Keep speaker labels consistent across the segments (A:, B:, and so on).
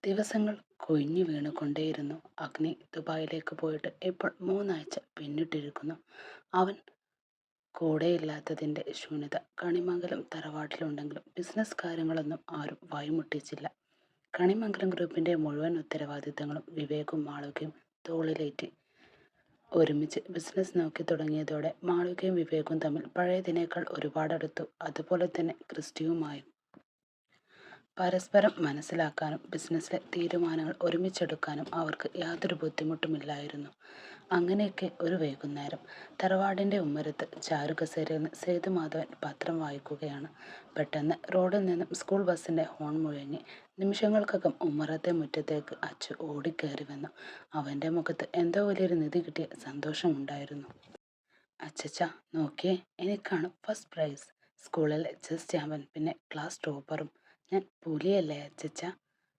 A: ദിവസങ്ങൾ കൊഴിഞ്ഞു വീണുകൊണ്ടേയിരുന്നു. അഗ്നി ദുബായിലേക്ക് പോയിട്ട് ഇപ്പോൾ 3 ആഴ്ച പിന്നിട്ടിരിക്കുന്നു. അവൻ കൂടെയില്ലാത്തതിൻ്റെ ശൂന്യത കണിമംഗലം തറവാട്ടിലുണ്ടെങ്കിലും ബിസിനസ് കാര്യങ്ങളൊന്നും ആരും വായ്മുട്ടിച്ചില്ല. കണിമംഗലം ഗ്രൂപ്പിൻ്റെ മുഴുവൻ ഉത്തരവാദിത്തങ്ങളും വിവേകും മാളവികയും തോളിലേറ്റി ഒരുമിച്ച് ബിസിനസ് നോക്കി തുടങ്ങിയതോടെ മാളവികയും വിവേകും തമ്മിൽ പഴയതിനേക്കാൾ ഒരുപാടടുത്തു. അതുപോലെ തന്നെ ക്രിസ്റ്റിയുമായും. പരസ്പരം മനസ്സിലാക്കാനും ബിസിനസ്സിലെ തീരുമാനങ്ങൾ ഒരുമിച്ചെടുക്കാനും അവർക്ക് യാതൊരു ബുദ്ധിമുട്ടുമില്ലായിരുന്നു. അങ്ങനെയൊക്കെ ഒരു വൈകുന്നേരം തറവാടിൻ്റെ ഉമ്മരത്ത് ചാരുകസേരയിൽ നിന്ന് സേതുമാധവൻ പത്രം വായിക്കുകയാണ്. പെട്ടെന്ന് റോഡിൽ നിന്നും സ്കൂൾ ബസ്സിൻ്റെ ഹോൺ മുഴങ്ങി. നിമിഷങ്ങൾക്കകം ഉമ്മറത്തെ മുറ്റത്തേക്ക് അച്ചു ഓടിക്കയറി വന്നു. അവൻ്റെ മുഖത്ത് എന്തോ വലിയൊരു നിധി കിട്ടിയ സന്തോഷമുണ്ടായിരുന്നു. അച്ചച്ച, നോക്കിയേ, എനിക്കാണ് ഫസ്റ്റ് പ്രൈസ്. സ്കൂളിലെ ചെസ് ചാമ്പ്യൻ, പിന്നെ ക്ലാസ് ടോപ്പറും. ഞാൻ പുലിയല്ലേ അച്ചച്ച?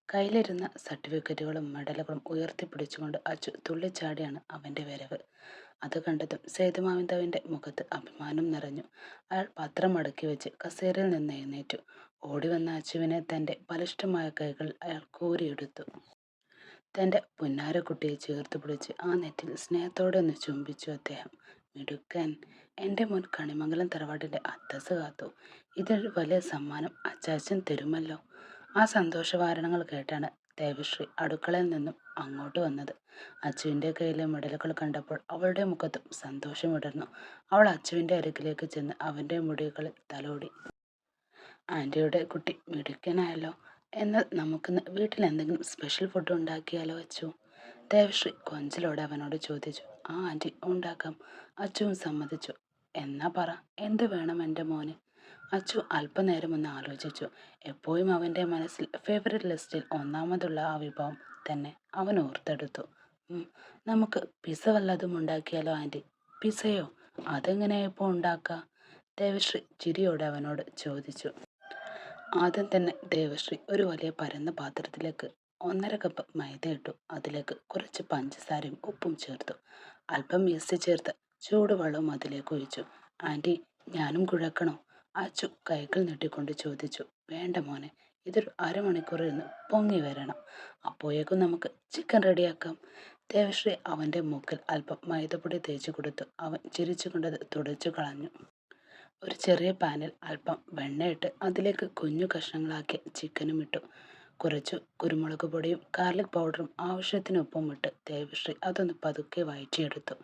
A: കയ്യിലിരുന്ന സർട്ടിഫിക്കറ്റുകളും മെഡലുകളും ഉയർത്തിപ്പിടിച്ചുകൊണ്ട് അച്ചു തുള്ളിച്ചാടിയാണ് അവൻ്റെ വരവ്. അത് കണ്ടതും സേതുമാധവൻ്റെ മുഖത്ത് അഭിമാനം നിറഞ്ഞു. അയാൾ പത്രം മടക്കി വെച്ച് കസേരയിൽ നിന്ന് എഴുന്നേറ്റു. ഓടിവന്ന അച്ചുവിനെ തൻ്റെ ബലിഷ്ഠമായ കൈകളിൽ അയാൾ കോരിയെടുത്തു. തൻ്റെ പുന്നാരക്കുട്ടിയെ ചേർത്ത് പിടിച്ച് ആ നെറ്റിൽ സ്നേഹത്തോടെ ഒന്ന് ചുംബിച്ചു അദ്ദേഹം. മിടുക്കൻ, എൻ്റെ മോൻ കണിമംഗലം തറവാട്ടിൻ്റെ അന്തസ്സ് കാത്തു. ഇതൊരു വലിയ സമ്മാനം അച്ചാച്ചൻ തരുമല്ലോ. ആ സന്തോഷവാരണങ്ങൾ കേട്ടാണ് ദേവശ്രീ അടുക്കളയിൽ നിന്നും അങ്ങോട്ട് വന്നത്. അച്ചുവിൻ്റെ കയ്യിലെ മെഡലുകൾ കണ്ടപ്പോൾ അവളുടെ മുഖത്തും സന്തോഷം വിടർന്നു. അവൾ അച്ചുവിൻ്റെ അരികിലേക്ക് ചെന്ന് അവൻ്റെ മുടികളിൽ തലോടി. ആൻറ്റിയുടെ കുട്ടി മിടുക്കനായല്ലോ. എന്നാൽ നമുക്കിന്ന് വീട്ടിൽ എന്തെങ്കിലും സ്പെഷ്യൽ ഫുഡ് ഉണ്ടാക്കിയാലോ അച്ചു? ദേവശ്രീ കൊഞ്ചലോടെ അവനോട് ചോദിച്ചു. ആ ആൻറ്റി, ഉണ്ടാക്കാം. അച്ചുവും സമ്മതിച്ചു. എന്നാ പറ, എന്ത് വേണം എൻ്റെ മോന്? അച്ചു അല്പനേരം ഒന്ന് ആലോചിച്ചു. എപ്പോഴും അവൻ്റെ മനസ്സിൽ ഫേവറേറ്റ് ലിസ്റ്റിൽ ഒന്നാമതുള്ള ആ വിഭവം തന്നെ അവൻ ഓർത്തെടുത്തു. നമുക്ക് പിസ്സ വല്ലതും ഉണ്ടാക്കിയാലോ ആൻറ്റി? പിസ്സയോ? അതെങ്ങനെയാ ഇപ്പോൾ ഉണ്ടാക്കുക? ദേവശ്രീ ചിരിയോടെ അവനോട് ചോദിച്ചു. ആദ്യം തന്നെ ദേവശ്രീ ഒരു വലിയ പരന്ന പാത്രത്തിലേക്ക് 1.5 കപ്പ് മൈദ ഇട്ടു. അതിലേക്ക് കുറച്ച് പഞ്ചസാരയും ഉപ്പും ചേർത്തു. അല്പം ഈസ്റ്റ് ചേർത്ത് ചൂടുവെള്ളവും അതിലേക്ക് ഒഴിച്ചു. ആൻറ്റി, ഞാനും കുഴക്കണോ? അച്ചു കൈകൾ നീട്ടിക്കൊണ്ട് ചോദിച്ചു. വേണ്ട മോനെ, ഇതൊരു അരമണിക്കൂർ ഇരുന്ന് പൊങ്ങി വരണം. അപ്പോഴേക്കും നമുക്ക് ചിക്കൻ റെഡിയാക്കാം. ദേവശ്രീ അവൻ്റെ മൂക്കിൽ അല്പം മൈദപ്പൊടി തേച്ചു കൊടുത്തു. അവൻ ചിരിച്ചുകൊണ്ടത് തുടച്ചു കളഞ്ഞു. ഒരു ചെറിയ പാനിൽ അല്പം വെണ്ണയിട്ട് അതിലേക്ക് കുഞ്ഞു കഷ്ണങ്ങളാക്കി ചിക്കനും ഇട്ടു. കുറച്ചു കുരുമുളക് പൊടിയും ഗാർലിക് പൗഡറും ആവശ്യത്തിന് ഉപ്പും ഇട്ട് ദേവശ്രീ അതൊന്ന് പതുക്കെ വഴറ്റിയെടുത്തു.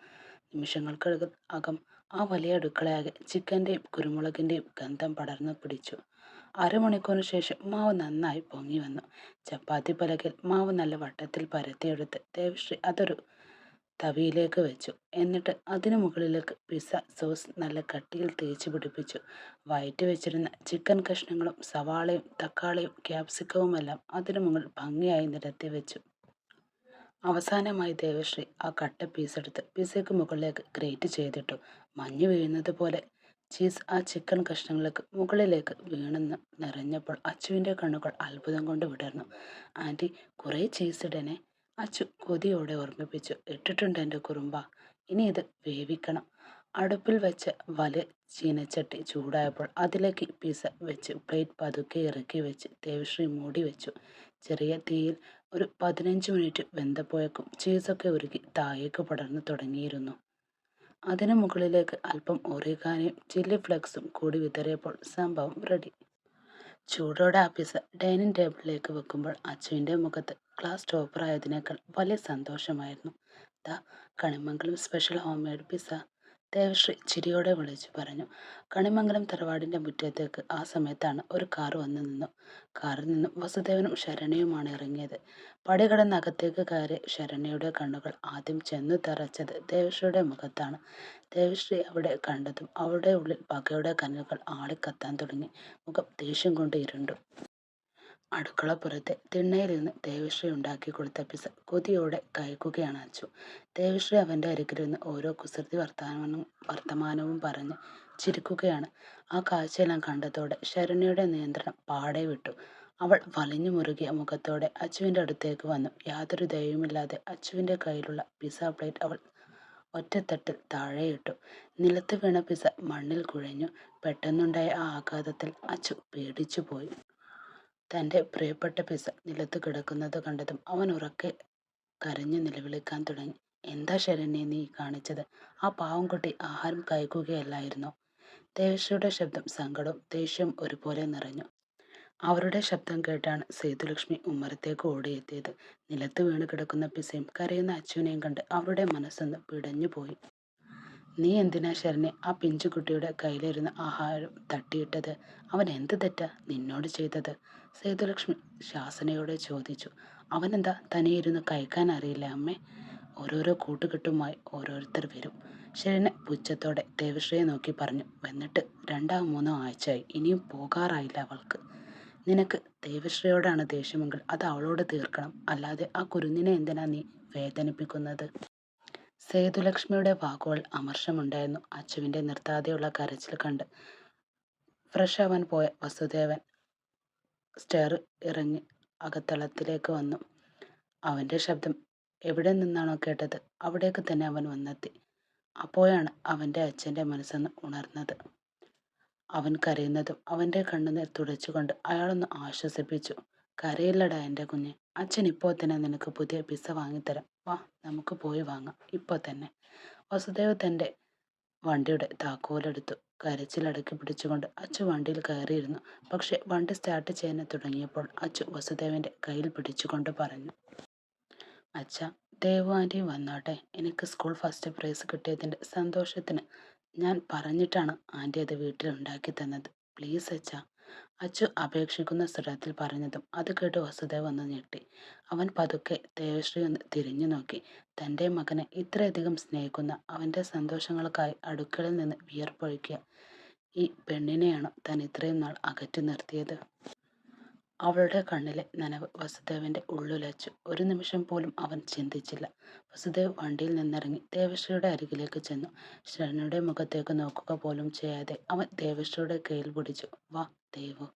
A: നിമിഷങ്ങൾക്കകം ആ വലിയ അടുക്കളയാകെ ചിക്കൻ്റെയും കുരുമുളകിൻ്റെയും ഗന്ധം പടർന്നു പിടിച്ചു. അരമണിക്കൂറിന് ശേഷം മാവ് നന്നായി പൊങ്ങി വന്നു. ചപ്പാത്തി പലകയിൽ മാവ് നല്ല വട്ടത്തിൽ പരത്തിയെടുത്ത് ദേവശ്രീ അതൊരു തവിയിലേക്ക് വെച്ചു. എന്നിട്ട് അതിനു മുകളിലേക്ക് പിസ്സ സോസ് നല്ല കട്ടിയിൽ തേച്ച് പിടിപ്പിച്ചു. വയറ്റി വെച്ചിരുന്ന ചിക്കൻ കഷ്ണങ്ങളും സവാളയും തക്കാളിയും ക്യാപ്സിക്കവുമെല്ലാം അതിനു മുകളിൽ ഭംഗിയായി നിരത്തി വെച്ചു. അവസാനമായി ദേവശ്രീ ആ കട്ട പീസെടുത്ത് പിസ്സയ്ക്ക് മുകളിലേക്ക് ഗ്രേറ്റ് ചെയ്തിട്ടു. മഞ്ഞ് വീഴുന്നത് പോലെ ചീസ് ആ ചിക്കൻ കഷ്ണങ്ങൾക്ക് മുകളിലേക്ക് വീണെന്ന് നിറഞ്ഞപ്പോൾ അച്ചുവിൻ്റെ കണ്ണുകൾ അത്ഭുതം കൊണ്ട് വിടർന്നു. ആൻറ്റി, കുറേ ചീസ് ഇടണേ, അച്ചു കൊതിയോടെ ഓർമ്മിപ്പിച്ചു. ഇട്ടിട്ടുണ്ട് എൻ്റെ കുറുമ്പ. ഇനി ഇത് വേവിക്കണം. അടുപ്പിൽ വെച്ച വലിയ ചീനച്ചട്ടി ചൂടായപ്പോൾ അതിലേക്ക് പിസ്സ വെച്ച് പ്ലേറ്റ് പതുക്കെ ഇറക്കി വെച്ച് ദേവശ്രീ മൂടി വെച്ചു. ചെറിയ തീയിൽ ഒരു 15 മിനിറ്റ് വെന്തപ്പോഴേക്കും ചീസൊക്കെ ഉരുകി താഴേക്ക് പടർന്നു തുടങ്ങിയിരുന്നു. അതിനു മുകളിലേക്ക് അല്പം ഒറിഗാനോയും ചില്ലി ഫ്ലെക്സും കൂടി വിതറിയപ്പോൾ സംഭവം റെഡി. ചൂടോടെ ആ പിസ്സ ഡൈനിങ് ടേബിളിലേക്ക് വെക്കുമ്പോൾ അച്ചുവിൻ്റെ മുഖത്ത് ക്ലാസ് ടോപ്പറായതിനേക്കാൾ വലിയ സന്തോഷമായിരുന്നു. ദാ, Kanimangalam special home made pizza, Devasree ചിരിയോടെ വിളിച്ചു പറഞ്ഞു. കണിമംഗലം തറവാടിൻ്റെ മുറ്റത്തേക്ക് ആ സമയത്താണ് ഒരു കാർ വന്നു നിന്നു. കാറിൽ നിന്നും വസുദേവനും ശരണ്യയുമാണ് ഇറങ്ങിയത്. പടി കടന്ന് അകത്തേക്ക് കയറിയ ശരണ്യയുടെ കണ്ണുകൾ ആദ്യം ചെന്നു തറച്ചത് ദേവശ്രീയുടെ മുഖത്താണ്. ദേവശ്രീ അവിടെ കണ്ടതും അവളുടെ ഉള്ളിൽ പകയുടെ കനലുകൾ ആളിക്കത്താൻ തുടങ്ങി. മുഖം ദേഷ്യം കൊണ്ട് ഇരുണ്ടു. അടുക്കളപ്പുറത്തെ തിണ്ണയിലിരുന്ന് ദേവശ്രീ ഉണ്ടാക്കി കൊടുത്ത പിസ്സ കൊതിയോടെ കഴിക്കുകയാണ് അച്ചു. ദേവശ്രീ അവൻ്റെ അരികിലിരുന്ന് ഓരോ കുസൃതി വർത്തമാനവും പറഞ്ഞ് ചിരിക്കുകയാണ്. ആ കാഴ്ചയെല്ലാം കണ്ടതോടെ ശരണ്യയുടെ നിയന്ത്രണം പാടെ വിട്ടു. അവൾ വലിഞ്ഞു മുറുകിയ മുഖത്തോടെ അച്ചുവിൻ്റെ അടുത്തേക്ക് വന്നു. യാതൊരു ദയവുമില്ലാതെ അച്ചുവിൻ്റെ കയ്യിലുള്ള പിസ്സ പ്ലേറ്റ് അവൾ ഒറ്റത്തട്ടിൽ താഴെയിട്ടു. നിലത്ത് വീണ പിസ്സ മണ്ണിൽ കുഴഞ്ഞു. പെട്ടെന്നുണ്ടായ ആ ആഘാതത്തിൽ അച്ചു പേടിച്ചു പോയി. തൻ്റെ പ്രിയപ്പെട്ട പിസ നിലത്ത് കിടക്കുന്നത് കണ്ടതും അവൻ ഉറക്കെ കരഞ്ഞു നിലവിളിക്കാൻ തുടങ്ങി. എന്താ ശരണ്യെ നീ കാണിച്ചത്? ആ പാവം കുട്ടി ആഹാരം കഴിക്കുകയല്ലായിരുന്നോ? ദേവശ്രീയുടെ ശബ്ദം സങ്കടവും ദേഷ്യവും ഒരുപോലെ നിറഞ്ഞു. അവരുടെ ശബ്ദം കേട്ടാണ് സേതുലക്ഷ്മി ഉമ്മറത്തേക്ക് ഓടിയെത്തിയത്. നിലത്ത് വീണ് കിടക്കുന്ന പിസയും കരയുന്ന അച്ചുവിനെയും കണ്ട് അവരുടെ മനസ്സൊന്ന് പിടഞ്ഞുപോയി. നീ എന്തിനാ ശരണ്യെ ആ പിഞ്ചുകുട്ടിയുടെ കയ്യിലിരുന്ന ആഹാരം തട്ടിയിട്ടത്? അവൻ എന്ത് തെറ്റാ നിന്നോട് ചെയ്തത്? സേതുലക്ഷ്മി ശാസനയോടെ ചോദിച്ചു. അവനെന്താ തനിയിരുന്ന് കഴിക്കാൻ അറിയില്ല അമ്മേ? ഓരോരോ കൂട്ടുകെട്ടുമായി ഓരോരുത്തർ വരും. ശരണ്യ പുച്ഛത്തോടെ ദേവശ്രീയെ നോക്കി പറഞ്ഞു. വന്നിട്ട് 2-3 ആഴ്ചയായി, ഇനിയും പോകാറായില്ല അവൾക്ക്. നിനക്ക് ദേവശ്രീയോടാണ് ദേഷ്യമെങ്കിൽ അത് അവളോട് തീർക്കണം, അല്ലാതെ ആ കുരുന്നിനെ എന്തിനാ നീ വേദനിപ്പിക്കുന്നത്? സേതുലക്ഷ്മിയുടെ വാക്കുകൾ അമർഷമുണ്ടായിരുന്നു. അച്ചുവിൻ്റെ നിർത്താതെയുള്ള കരച്ചിൽ കണ്ട് ഫ്രഷ് ആവാൻ പോയ വസുദേവൻ സ്റ്റെയർ ഇറങ്ങി അകത്തളത്തിലേക്ക് വന്നു. അവൻ്റെ ശബ്ദം എവിടെ നിന്നാണോ കേട്ടത് അവിടേക്ക് തന്നെ അവൻ വന്നെത്തി. അപ്പോഴാണ് അവൻ്റെ അച്ഛൻ്റെ മനസ്സൊന്ന് ഉണർന്നത്. അവൻ കരയുന്നതും അവൻ്റെ കണ്ണുനീർ തുടച്ചുകൊണ്ട് അയാളൊന്ന് ആശ്വസിപ്പിച്ചു. കരയില്ലടാ എൻ്റെ കുഞ്ഞ്, അച്ഛൻ ഇപ്പോൾ തന്നെ നിനക്ക് പുതിയ പിസ്സ വാങ്ങിത്തരാം. വാ, നമുക്ക് പോയി വാങ്ങാം ഇപ്പോൾ തന്നെ. വസുദേവ് തൻ്റെ വണ്ടിയുടെ താക്കോലെടുത്തു. കരച്ചിലടക്കി പിടിച്ചുകൊണ്ട് അച്ചു വണ്ടിയിൽ കയറിയിരുന്നു. പക്ഷെ വണ്ടി സ്റ്റാർട്ട് ചെയ്യാൻ തുടങ്ങിയപ്പോൾ അച്ചു വസുദേവൻ്റെ കയ്യിൽ പിടിച്ചുകൊണ്ട് പറഞ്ഞു. അച്ഛാ, ദേവു ആൻറ്റി വന്നോട്ടെ. എനിക്ക് സ്കൂൾ ഫസ്റ്റ് പ്രൈസ് കിട്ടിയതിൻ്റെ സന്തോഷത്തിന് ഞാൻ പറഞ്ഞിട്ടാണ് ആൻറ്റി അത് വീട്ടിൽ ഉണ്ടാക്കി തന്നത്. പ്ലീസ് അച്ഛാ. അച്ചു അപേക്ഷിക്കുന്ന സ്വരത്തിൽ പറഞ്ഞതും അത് കേട്ട് വസുദേവ് ഒന്ന് ഞെട്ടി. അവൻ പതുക്കെ ദേവശ്രീ ഒന്ന് തിരിഞ്ഞു നോക്കി. തൻ്റെ മകനെ ഇത്രയധികം സ്നേഹിക്കുന്ന, അവൻ്റെ സന്തോഷങ്ങൾക്കായി അടുക്കളയിൽ നിന്ന് വിയർപ്പൊഴുക്കിയ ഈ പെണ്ണിനെയാണ് താൻ ഇത്രയും നാൾ അകറ്റി നിർത്തിയത്. അവളുടെ കണ്ണിലെ നനവ് വസുദേവന്റെ ഉള്ളുലച്ചു. ഒരു നിമിഷം പോലും അവൻ ചിന്തിച്ചില്ല. വസുദേവ് വണ്ടിയിൽ നിന്നിറങ്ങി ദേവശ്രീയുടെ അരികിലേക്ക് ചെന്നു. ശരണ്യയുടെ മുഖത്തേക്ക് നോക്കുക പോലും ചെയ്യാതെ അവൻ ദേവശ്രീയുടെ കയ്യിൽ പിടിച്ചു. വാ ദേവു.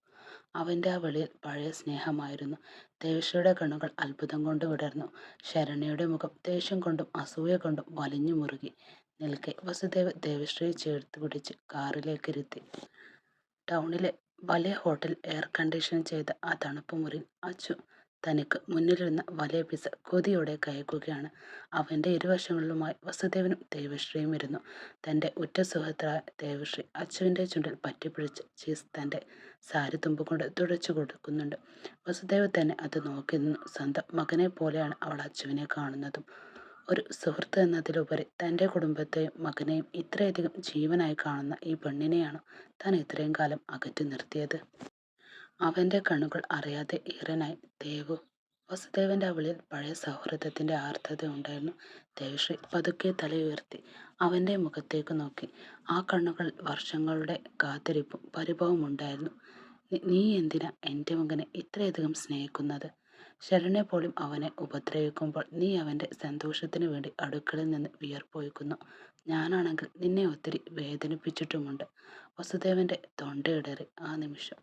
A: അവൻ്റെ ആ വിളിയിൽ പഴയ സ്നേഹമായിരുന്നു. ദേവശ്രീയുടെ കണ്ണുകൾ അത്ഭുതം കൊണ്ട് വിടർന്നു. ശരണ്യയുടെ മുഖം ദേഷ്യം കൊണ്ടും അസൂയ കൊണ്ടും വലിഞ്ഞു മുറുകി നിൽക്കെ വസുദേവ് ദേവശ്രീയെ ചേർത്ത് പിടിച്ച് കാറിലേക്ക് ഇരുത്തി. ടൗണിലെ വലിയ ഹോട്ടൽ എയർ കണ്ടീഷൻ ചെയ്ത ആ തണുപ്പ് മുറിയിൽ അച്ചു തനിക്ക് മുന്നിലിരുന്ന വലിയ പിസ കൊതിയോടെ കഴിക്കുകയാണ്. അവൻ്റെ ഇരുവശങ്ങളിലുമായി വസുദേവനും ദേവശ്രീയും ഇരുന്നു. തൻ്റെ ഉറ്റ സുഹൃത്തായ ദേവശ്രീ അച്ചുവിൻ്റെ ചുണ്ടിൽ പറ്റിപ്പിടിച്ച് ചീസ് തൻ്റെ സാരി തുമ്പുകൊണ്ട് തുടച്ചു കൊടുക്കുന്നുണ്ട്. വസുദേവ് തന്നെ അത് നോക്കി നിന്നു. സ്വന്തം മകനെ പോലെയാണ് അവൾ അച്ചുവിനെ കാണുന്നതും. ഒരു സുഹൃത്ത് എന്നതിലുപരി തൻ്റെ കുടുംബത്തെയും മകനെയും ഇത്രയധികം ജീവനായി കാണുന്ന ഈ പെണ്ണിനെയാണ് താൻ ഇത്രയും കാലം അകറ്റി നിർത്തിയത്. അവൻ്റെ കണ്ണുകൾ അറിയാതെ ഈറനായി. ദേവു. വസുദേവൻ്റെ അവളിൽ പഴയ സൗഹൃദത്തിൻ്റെ ആർദ്രത ഉണ്ടായിരുന്നു. ദേവശ്രീ പതുക്കെ തലയുയർത്തി അവൻ്റെ മുഖത്തേക്ക് നോക്കി. ആ കണ്ണുകൾ വർഷങ്ങളുടെ കാത്തിരിപ്പും പരിഭവവും ഉണ്ടായിരുന്നു. നീ എന്തിനാ എൻ്റെ മകനെ ഇത്രയധികം സ്നേഹിക്കുന്നത്? ശരണ്യ പോലും അവനെ ഉപദ്രവിക്കുമ്പോൾ നീ അവൻ്റെ സന്തോഷത്തിന് വേണ്ടി അടുക്കളയിൽ നിന്ന് വിയർപ്പൊഴുക്കുന്നു. ഞാനാണെങ്കിൽ നിന്നെ ഒത്തിരി വേദനിപ്പിച്ചിട്ടുമുണ്ട്. വസുദേവൻ്റെ തൊണ്ടയിടറി ആ നിമിഷം.